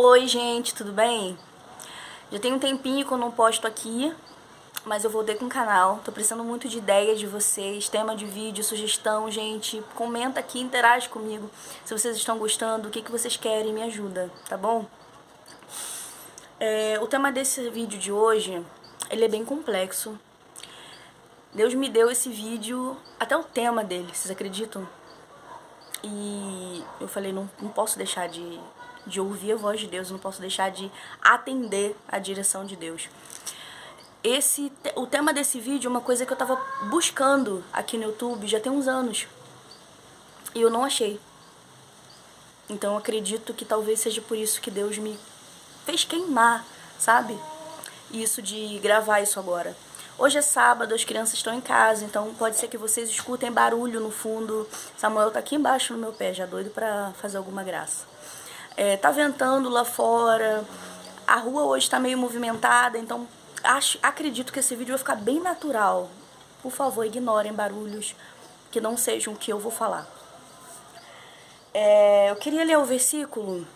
Oi gente, tudo bem? Já tem um tempinho que eu não posto aqui, mas eu voltei com o canal. Tô precisando muito de ideias de vocês, tema de vídeo, sugestão, gente. Comenta aqui, interage comigo. Se vocês estão gostando, o que vocês querem, me ajuda, tá bom? O tema desse vídeo de hoje, ele é bem complexo. Deus me deu esse vídeo, até o tema dele, vocês acreditam? E eu falei, não posso deixar de ouvir a voz de Deus, não posso deixar de atender a direção de Deus. O tema desse vídeo é uma coisa que eu tava buscando aqui no YouTube já tem uns anos. E eu não achei. Então eu acredito que talvez seja por isso que Deus me fez queimar, sabe? Isso de gravar isso agora. Hoje é sábado, as crianças estão em casa, então pode ser que vocês escutem barulho no fundo. Samuel tá aqui embaixo no meu pé, já doido pra fazer alguma graça. Tá ventando lá fora, a rua hoje tá meio movimentada, então acredito que esse vídeo vai ficar bem natural. Por favor, ignorem barulhos que não sejam o que eu vou falar. Eu queria ler o versículo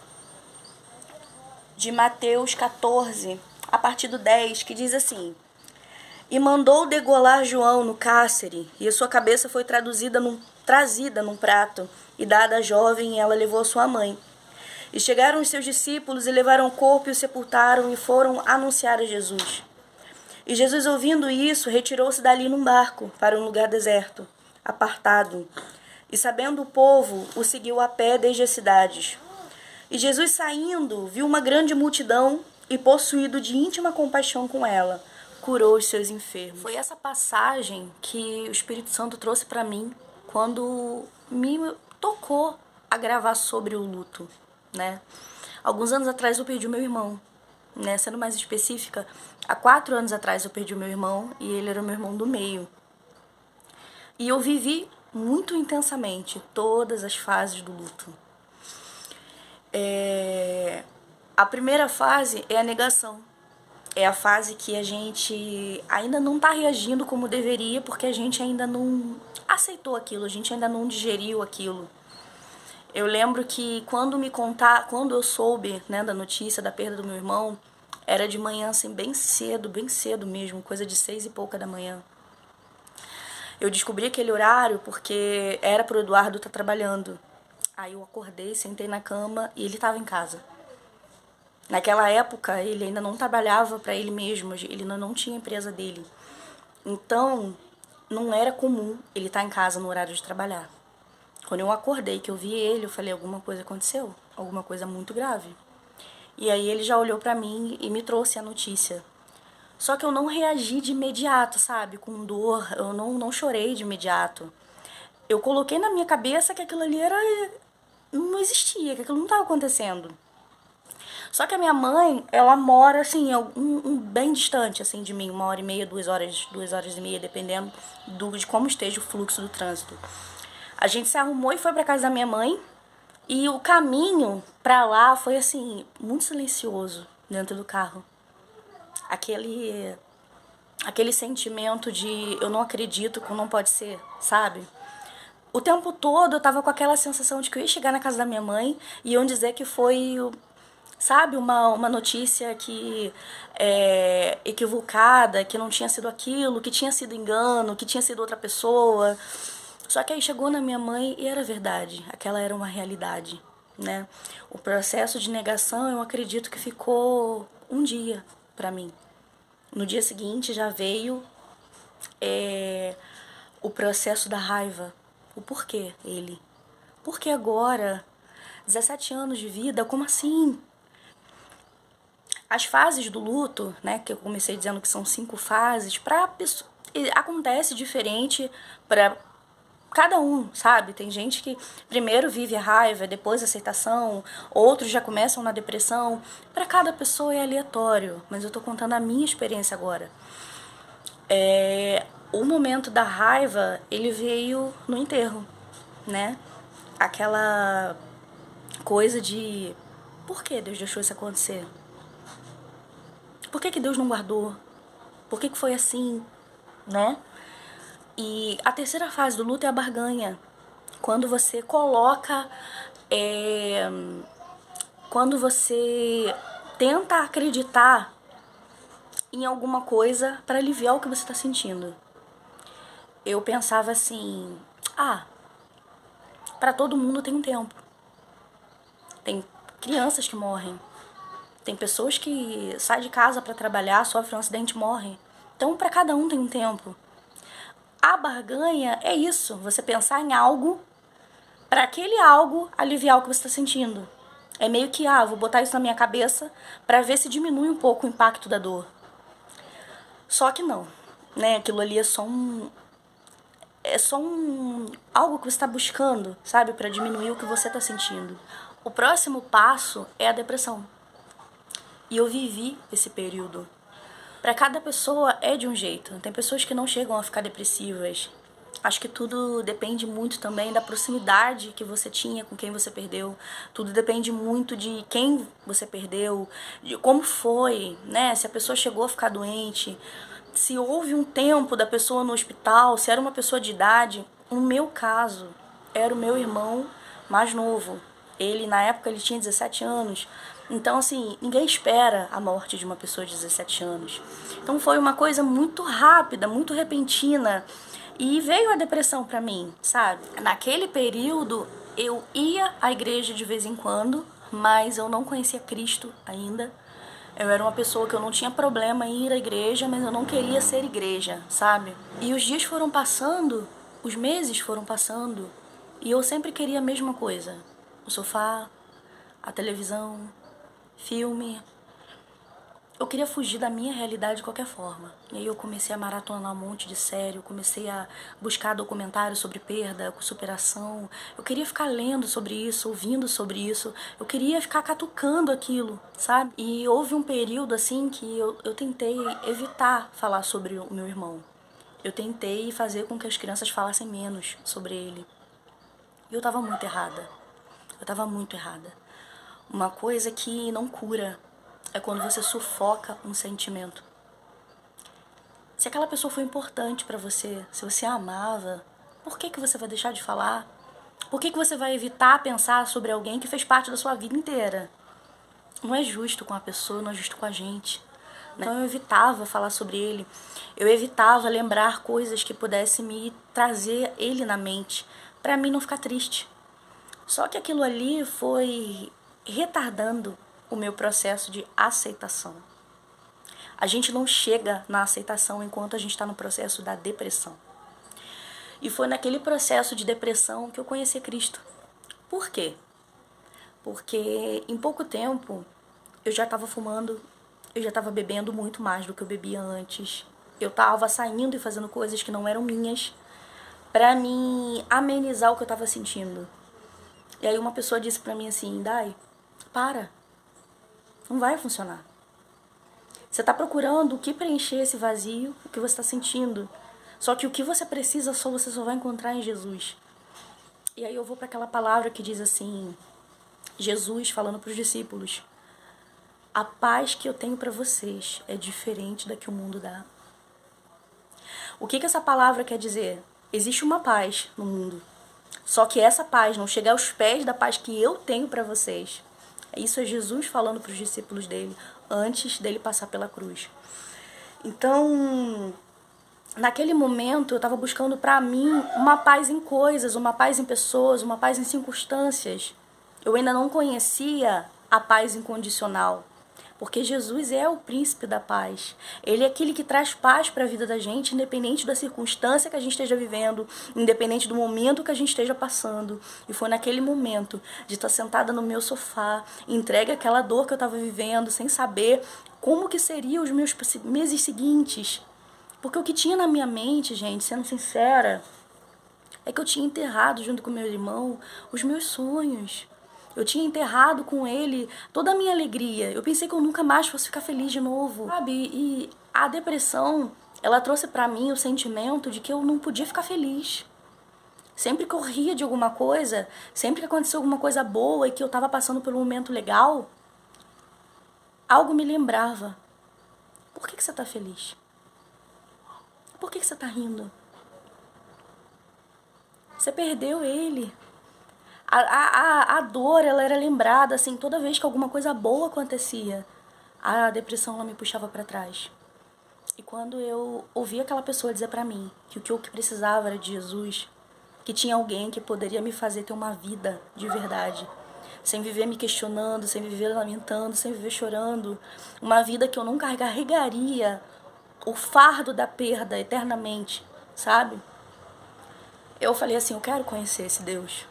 de Mateus 14, a partir do 10, que diz assim: E mandou degolar João no cárcere, e a sua cabeça foi trazida num prato, e dada à jovem, e ela levou a sua mãe. E chegaram os seus discípulos, e levaram o corpo, e o sepultaram, e foram anunciar a Jesus. E Jesus, ouvindo isso, retirou-se dali num barco, para um lugar deserto, apartado. E sabendo o povo, o seguiu a pé desde as cidades. E Jesus, saindo, viu uma grande multidão, e possuído de íntima compaixão com ela, curou os seus enfermos. Foi essa passagem que o Espírito Santo trouxe para mim quando me tocou a gravar sobre o luto, né? Alguns anos atrás eu perdi o meu irmão, né? Sendo mais específica, há 4 anos atrás eu perdi o meu irmão e ele era o meu irmão do meio. E eu vivi muito intensamente todas as fases do luto. A primeira fase é a negação. É a fase que a gente ainda não tá reagindo como deveria, porque a gente ainda não aceitou aquilo, a gente ainda não digeriu aquilo. Eu lembro que quando eu soube, né, da notícia da perda do meu irmão, era de manhã, assim, bem cedo mesmo, coisa de 6 e pouca da manhã. Eu descobri aquele horário porque era pro Eduardo estar trabalhando. Aí eu acordei, sentei na cama e ele estava em casa. Naquela época, ele ainda não trabalhava para ele mesmo, ele ainda não tinha empresa dele. Então, não era comum ele estar em casa no horário de trabalhar. Quando eu acordei, que eu vi ele, eu falei, alguma coisa aconteceu, alguma coisa muito grave. E aí ele já olhou pra mim e me trouxe a notícia. Só que eu não reagi de imediato, sabe, com dor, eu não chorei de imediato. Eu coloquei na minha cabeça que aquilo ali não existia, que aquilo não estava acontecendo. Só que a minha mãe, ela mora, assim, bem distante, assim, de mim, 1h30, 2 horas e meia, dependendo de como esteja o fluxo do trânsito. A gente se arrumou e foi pra casa da minha mãe, e o caminho pra lá foi, assim, muito silencioso dentro do carro. Aquele sentimento de eu não acredito que não pode ser, sabe? O tempo todo eu tava com aquela sensação de que eu ia chegar na casa da minha mãe e iam dizer que foi, sabe, uma notícia que equivocada, que não tinha sido aquilo, que tinha sido engano, que tinha sido outra pessoa. Só que aí chegou na minha mãe e era verdade, aquela era uma realidade, né? O processo de negação, eu acredito que ficou um dia pra mim. No dia seguinte já veio o processo da raiva. O porquê ele? Porque agora, 17 anos de vida, como assim? As fases do luto, né, que eu comecei dizendo que são 5 fases, acontece diferente para cada um, sabe? Tem gente que primeiro vive a raiva, depois a aceitação, outros já começam na depressão. Para cada pessoa é aleatório, mas eu tô contando a minha experiência agora. O momento da raiva, ele veio no enterro, né? Aquela coisa de por que Deus deixou isso acontecer? Por que Deus não guardou? Por que foi assim, né? E a terceira fase do luto é a barganha. Quando você coloca quando você tenta acreditar em alguma coisa para aliviar o que você está sentindo. Eu pensava assim, para todo mundo tem um tempo. Tem crianças que morrem. Tem pessoas que saem de casa para trabalhar, sofrem um acidente e morrem. Então, para cada um tem um tempo. A barganha é isso, você pensar em algo para aquele algo aliviar o que você está sentindo. É meio que, vou botar isso na minha cabeça para ver se diminui um pouco o impacto da dor. Só que não, né? Aquilo ali é só algo que você está buscando, sabe, para diminuir o que você está sentindo. O próximo passo é a depressão. E eu vivi esse período. Para cada pessoa é de um jeito. Tem pessoas que não chegam a ficar depressivas. Acho que tudo depende muito também da proximidade que você tinha com quem você perdeu. Tudo depende muito de quem você perdeu, de como foi, né? Se a pessoa chegou a ficar doente, se houve um tempo da pessoa no hospital, se era uma pessoa de idade. No meu caso, era o meu irmão mais novo. Ele, na época, ele tinha 17 anos. Então, assim, ninguém espera a morte de uma pessoa de 17 anos. Então, foi uma coisa muito rápida, muito repentina. E veio a depressão pra mim, sabe? Naquele período, eu ia à igreja de vez em quando, mas eu não conhecia Cristo ainda. Eu era uma pessoa que eu não tinha problema em ir à igreja, mas eu não queria ser igreja, sabe? E os dias foram passando, os meses foram passando, e eu sempre queria a mesma coisa. O sofá, a televisão, filme. Eu queria fugir da minha realidade de qualquer forma. E aí eu comecei a maratonar um monte de série, eu comecei a buscar documentários sobre perda, superação. Eu queria ficar lendo sobre isso, ouvindo sobre isso. Eu queria ficar catucando aquilo, sabe? E houve um período assim que eu tentei evitar falar sobre o meu irmão. Eu tentei fazer com que as crianças falassem menos sobre ele. E eu tava muito errada. Eu tava muito errada. Uma coisa que não cura é quando você sufoca um sentimento. Se aquela pessoa foi importante pra você, se você a amava, por que você vai deixar de falar? Por que você vai evitar pensar sobre alguém que fez parte da sua vida inteira? Não é justo com a pessoa, não é justo com a gente. Então eu evitava falar sobre ele. Eu evitava lembrar coisas que pudessem me trazer ele na mente, pra mim não ficar triste. Só que aquilo ali foi retardando o meu processo de aceitação. A gente não chega na aceitação enquanto a gente está no processo da depressão. E foi naquele processo de depressão que eu conheci Cristo. Por quê? Porque em pouco tempo eu já estava fumando, eu já estava bebendo muito mais do que eu bebia antes. Eu estava saindo e fazendo coisas que não eram minhas para me amenizar o que eu estava sentindo. E aí uma pessoa disse pra mim assim, Dai, para, não vai funcionar. Você tá procurando o que preencher esse vazio, o que você tá sentindo. Só que o que você precisa você só vai encontrar em Jesus. E aí eu vou para aquela palavra que diz assim, Jesus falando pros discípulos, a paz que eu tenho para vocês é diferente da que o mundo dá. O que essa palavra quer dizer? Existe uma paz no mundo. Só que essa paz não chega aos pés da paz que eu tenho para vocês. Isso é Jesus falando para os discípulos dele, antes dele passar pela cruz. Então, naquele momento, eu estava buscando para mim uma paz em coisas, uma paz em pessoas, uma paz em circunstâncias. Eu ainda não conhecia a paz incondicional. Porque Jesus é o príncipe da paz. Ele é aquele que traz paz para a vida da gente, independente da circunstância que a gente esteja vivendo, independente do momento que a gente esteja passando. E foi naquele momento de estar sentada no meu sofá, entregue àquela dor que eu estava vivendo, sem saber como que seriam os meus meses seguintes. Porque o que tinha na minha mente, gente, sendo sincera, é que eu tinha enterrado junto com meu irmão os meus sonhos. Eu tinha enterrado com ele toda a minha alegria. Eu pensei que eu nunca mais fosse ficar feliz de novo, sabe? E a depressão, ela trouxe pra mim o sentimento de que eu não podia ficar feliz. Sempre que eu ria de alguma coisa, sempre que aconteceu alguma coisa boa e que eu tava passando por um momento legal, algo me lembrava. Por que você tá feliz? Por que você tá rindo? Você perdeu ele. A dor, ela era lembrada, assim, toda vez que alguma coisa boa acontecia. A depressão, ela me puxava para trás. E quando eu ouvi aquela pessoa dizer pra mim que o que eu precisava era de Jesus, que tinha alguém que poderia me fazer ter uma vida de verdade, sem viver me questionando, sem viver lamentando, sem viver chorando, uma vida que eu não carregaria o fardo da perda eternamente, sabe? Eu falei assim, eu quero conhecer esse Deus.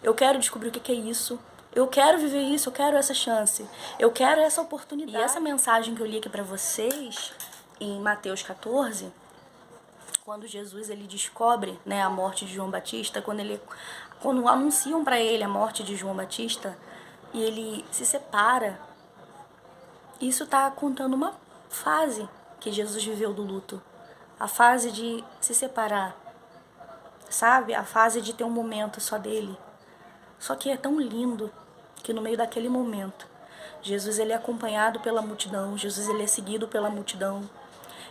Eu quero descobrir o que é isso. Eu quero viver isso, eu quero essa chance. Eu quero essa oportunidade. E essa mensagem que eu li aqui pra vocês, em Mateus 14, quando Jesus ele descobre, né, a morte de João Batista, quando anunciam para ele a morte de João Batista e ele se separa, isso tá contando uma fase que Jesus viveu do luto, a fase de se separar, sabe? A fase de ter um momento só dele. Só que é tão lindo que no meio daquele momento, Jesus ele é acompanhado pela multidão, Jesus ele é seguido pela multidão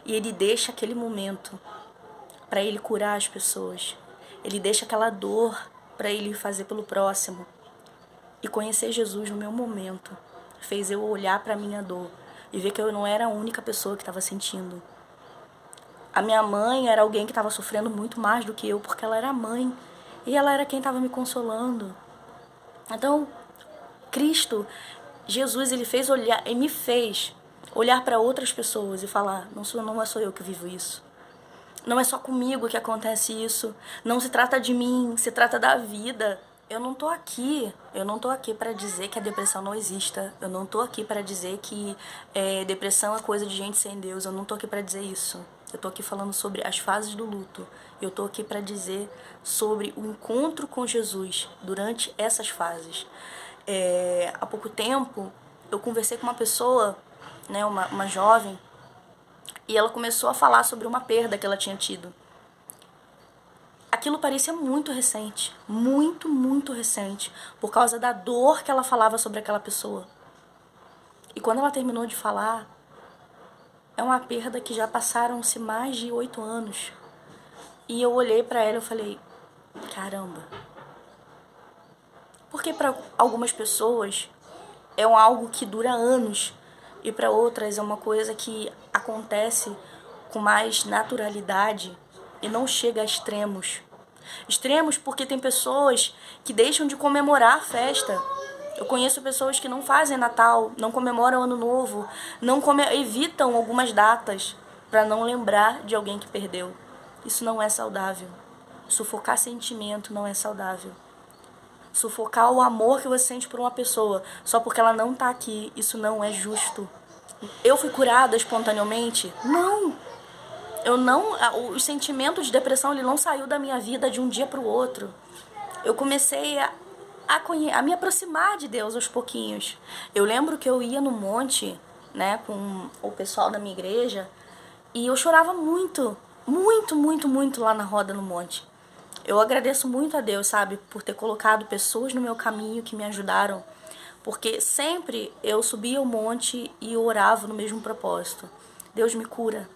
e ele deixa aquele momento para ele curar as pessoas. Ele deixa aquela dor para ele fazer pelo próximo. E conhecer Jesus no meu momento fez eu olhar para minha dor e ver que eu não era a única pessoa que estava sentindo. A minha mãe era alguém que estava sofrendo muito mais do que eu, porque ela era mãe e ela era quem estava me consolando. Então, Cristo, Jesus, ele fez olhar e me fez olhar para outras pessoas e falar, não é só eu que vivo isso. Não é só comigo que acontece isso. Não se trata de mim, se trata da vida. Eu não tô aqui para dizer que a depressão não exista. Eu não tô aqui para dizer que depressão é coisa de gente sem Deus. Eu não tô aqui para dizer isso. Eu tô aqui falando sobre as fases do luto. Eu tô aqui para dizer sobre o encontro com Jesus durante essas fases. Há pouco tempo, eu conversei com uma pessoa, né, uma jovem, e ela começou a falar sobre uma perda que ela tinha tido. Aquilo parecia muito recente, muito, muito recente, por causa da dor que ela falava sobre aquela pessoa. E quando ela terminou de falar, é uma perda que já passaram-se mais de 8 anos. E eu olhei pra ela e falei, caramba. Porque para algumas pessoas é algo que dura anos e para outras é uma coisa que acontece com mais naturalidade e não chega a extremos. Extremos porque tem pessoas que deixam de comemorar a festa. Eu conheço pessoas que não fazem Natal, não comemoram Ano Novo, evitam algumas datas para não lembrar de alguém que perdeu. Isso não é saudável. Sufocar sentimento não é saudável. Sufocar o amor que você sente por uma pessoa só porque ela não tá aqui, isso não é justo. Eu fui curada espontaneamente? Não. O sentimento de depressão ele não saiu da minha vida de um dia para o outro. Eu comecei a me aproximar de Deus aos pouquinhos. Eu lembro que eu ia no monte, né, com o pessoal da minha igreja, e eu chorava muito, muito, muito, muito lá na roda no monte. Eu agradeço muito a Deus, sabe, por ter colocado pessoas no meu caminho que me ajudaram, porque sempre eu subia o monte e eu orava no mesmo propósito. Deus me cura.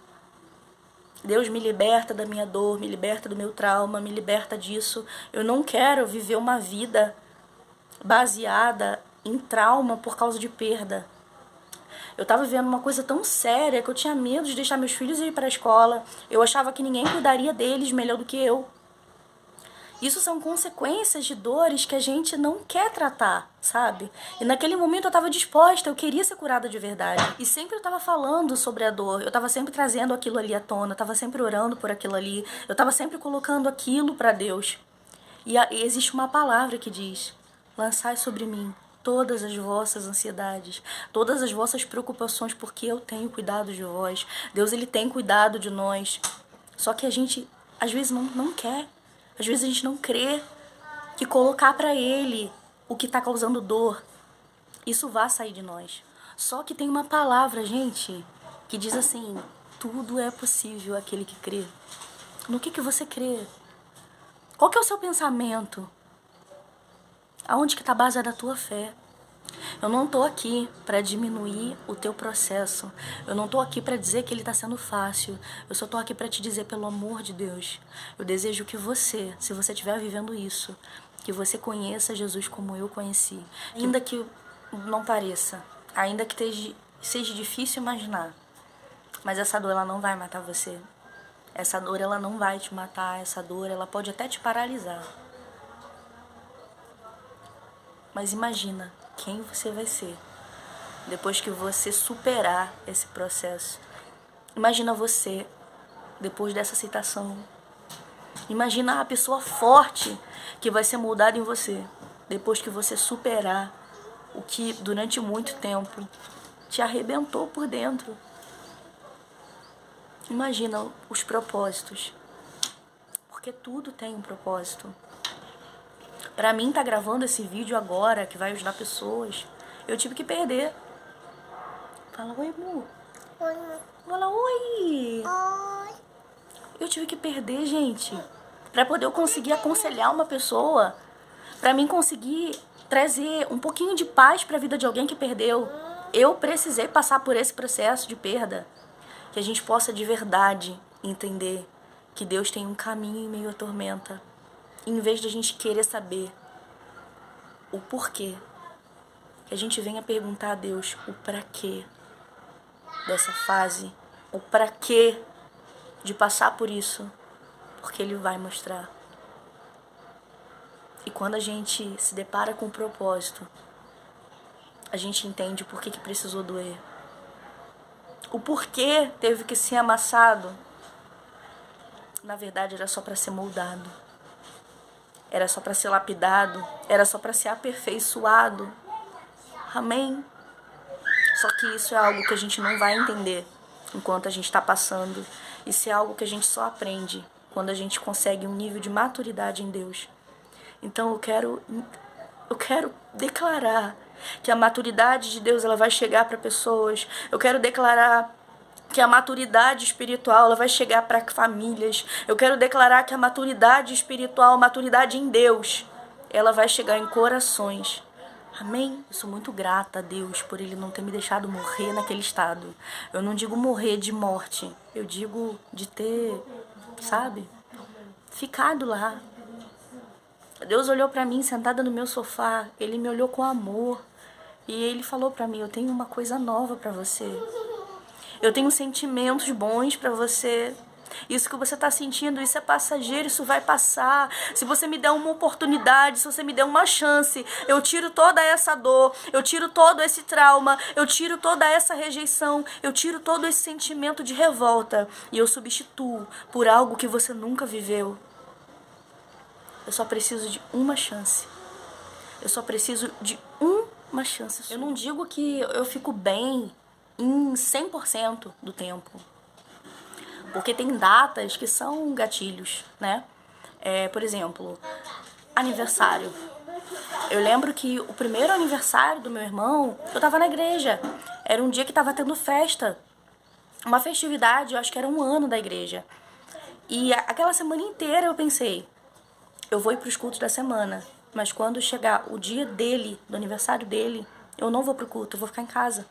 Deus me liberta da minha dor, me liberta do meu trauma, me liberta disso. Eu não quero viver uma vida baseada em trauma por causa de perda. Eu estava vivendo uma coisa tão séria que eu tinha medo de deixar meus filhos ir para a escola. Eu achava que ninguém cuidaria deles melhor do que eu. Isso são consequências de dores que a gente não quer tratar, sabe? E naquele momento eu estava disposta, eu queria ser curada de verdade. E sempre eu estava falando sobre a dor, eu estava sempre trazendo aquilo ali à tona, eu estava sempre orando por aquilo ali, eu estava sempre colocando aquilo para Deus. E existe uma palavra que diz, lançai sobre mim todas as vossas ansiedades, todas as vossas preocupações, porque eu tenho cuidado de vós. Deus, ele tem cuidado de nós. Só que a gente, às vezes, não quer. Às vezes a gente não crê que colocar para ele o que está causando dor, isso vai sair de nós. Só que tem uma palavra, gente, que diz assim, tudo é possível aquele que crê. No que você crê? Qual que é o seu pensamento? Aonde que está baseada a tua fé? Eu não tô aqui para diminuir o teu processo. Eu não tô aqui para dizer que ele tá sendo fácil. Eu só tô aqui para te dizer, pelo amor de Deus, eu desejo que você, se você estiver vivendo isso, que você conheça Jesus como eu conheci. Ainda que não pareça, ainda que seja difícil imaginar, mas essa dor ela não vai matar você. Essa dor ela não vai te matar, essa dor ela pode até te paralisar. Mas imagina quem você vai ser depois que você superar esse processo. Imagina você depois dessa aceitação. Imagina a pessoa forte que vai ser moldada em você depois que você superar o que durante muito tempo te arrebentou por dentro. Imagina os propósitos, porque tudo tem um propósito. Pra mim tá gravando esse vídeo agora, que vai ajudar pessoas, eu tive que perder. Fala, oi, amor. Oi, mãe. Fala, oi. Oi. Eu tive que perder, gente, pra poder eu conseguir aconselhar uma pessoa, pra mim conseguir trazer um pouquinho de paz pra vida de alguém que perdeu. Eu precisei passar por esse processo de perda, que a gente possa de verdade entender que Deus tem um caminho em meio à tormenta. Em vez de a gente querer saber o porquê, que a gente venha perguntar a Deus o pra quê dessa fase, o pra quê de passar por isso, porque Ele vai mostrar. E quando a gente se depara com o propósito, a gente entende o porquê que precisou doer. O porquê teve que ser amassado, na verdade era só para ser moldado. Era só para ser lapidado, era só para ser aperfeiçoado. Amém? Só que isso é algo que a gente não vai entender enquanto a gente está passando. Isso é algo que a gente só aprende quando a gente consegue um nível de maturidade em Deus. Então eu quero declarar que a maturidade de Deus ela vai chegar para pessoas. Eu quero declarar que a maturidade espiritual ela vai chegar para famílias. Eu quero declarar que a maturidade espiritual, a maturidade em Deus, ela vai chegar em corações. Amém? Eu sou muito grata a Deus por Ele não ter me deixado morrer naquele estado. Eu não digo morrer de morte, eu digo de ter, sabe, ficado lá. Deus olhou para mim sentada no meu sofá, Ele me olhou com amor e Ele falou para mim, eu tenho uma coisa nova para você. Eu tenho sentimentos bons pra você. Isso que você tá sentindo, isso é passageiro, isso vai passar. Se você me der uma oportunidade, se você me der uma chance, eu tiro toda essa dor, eu tiro todo esse trauma, eu tiro toda essa rejeição, eu tiro todo esse sentimento de revolta e eu substituo por algo que você nunca viveu. Eu só preciso de uma chance. Eu só preciso de uma chance. Eu não digo que eu fico bem em 100% do tempo. Porque tem datas que são gatilhos, né? Por exemplo, aniversário. Eu lembro que o primeiro aniversário do meu irmão, eu tava na igreja. Era um dia que tava tendo festa. Uma festividade, eu acho que era 1 ano da igreja. E aquela semana inteira eu pensei, eu vou ir pros cultos da semana. Mas quando chegar o dia dele, do aniversário dele, eu não vou pro culto, eu vou ficar em casa.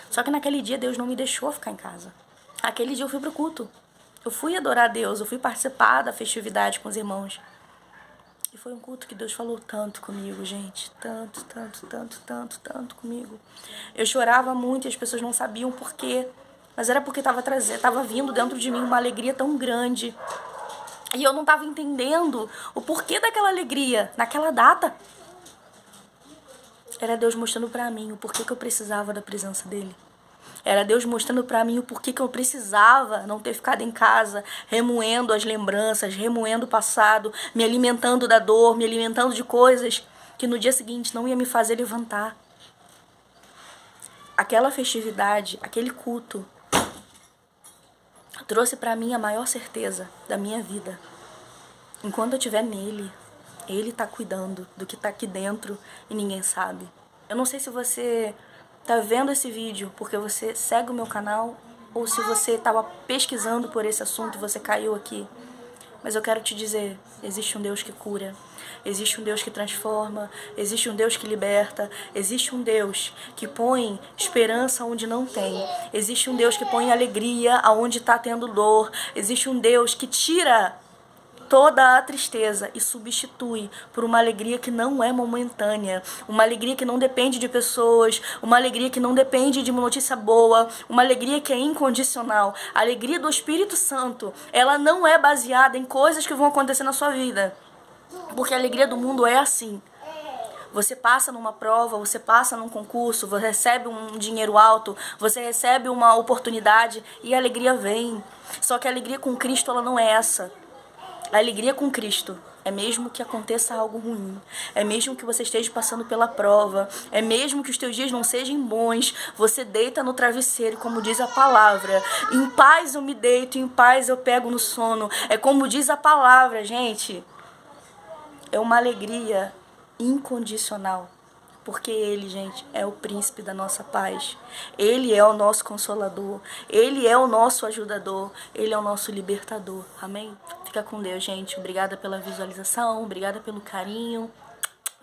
Só que naquele dia Deus não me deixou ficar em casa. Aquele dia eu fui pro culto. Eu fui adorar a Deus, eu fui participar da festividade com os irmãos. E foi um culto que Deus falou tanto comigo, gente. Tanto comigo. Eu chorava muito e as pessoas não sabiam por quê. Mas era porque tava vindo dentro de mim uma alegria tão grande. E eu não tava entendendo o porquê daquela alegria naquela data. Era Deus mostrando pra mim o porquê que eu precisava da presença dele. Era Deus mostrando pra mim o porquê que eu precisava não ter ficado em casa, remoendo as lembranças, remoendo o passado, me alimentando da dor, me alimentando de coisas que no dia seguinte não ia me fazer levantar. Aquela festividade, aquele culto, trouxe pra mim a maior certeza da minha vida. Enquanto eu estiver nele, Ele tá cuidando do que tá aqui dentro e ninguém sabe. Eu não sei se você tá vendo esse vídeo porque você segue o meu canal ou se você tava pesquisando por esse assunto e você caiu aqui. Mas eu quero te dizer, existe um Deus que cura, existe um Deus que transforma, existe um Deus que liberta, existe um Deus que põe esperança onde não tem, existe um Deus que põe alegria aonde tá tendo dor, existe um Deus que tira toda a tristeza e substitui por uma alegria que não é momentânea, uma alegria que não depende de pessoas, uma alegria que não depende de uma notícia boa, uma alegria que é incondicional. A alegria do Espírito Santo, ela não é baseada em coisas que vão acontecer na sua vida, porque a alegria do mundo é assim. Você passa numa prova, você passa num concurso, você recebe um dinheiro alto, você recebe uma oportunidade e a alegria vem. Só que a alegria com Cristo, ela não é essa. A alegria com Cristo é mesmo que aconteça algo ruim, é mesmo que você esteja passando pela prova, é mesmo que os teus dias não sejam bons, você deita no travesseiro, como diz a palavra, em paz eu me deito, em paz eu pego no sono. É como diz a palavra, gente, é uma alegria incondicional, porque Ele, gente, é o príncipe da nossa paz. Ele é o nosso consolador, Ele é o nosso ajudador, Ele é o nosso libertador. Amém? Fica com Deus, gente. Obrigada pela visualização, obrigada pelo carinho.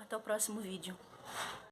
Até o próximo vídeo.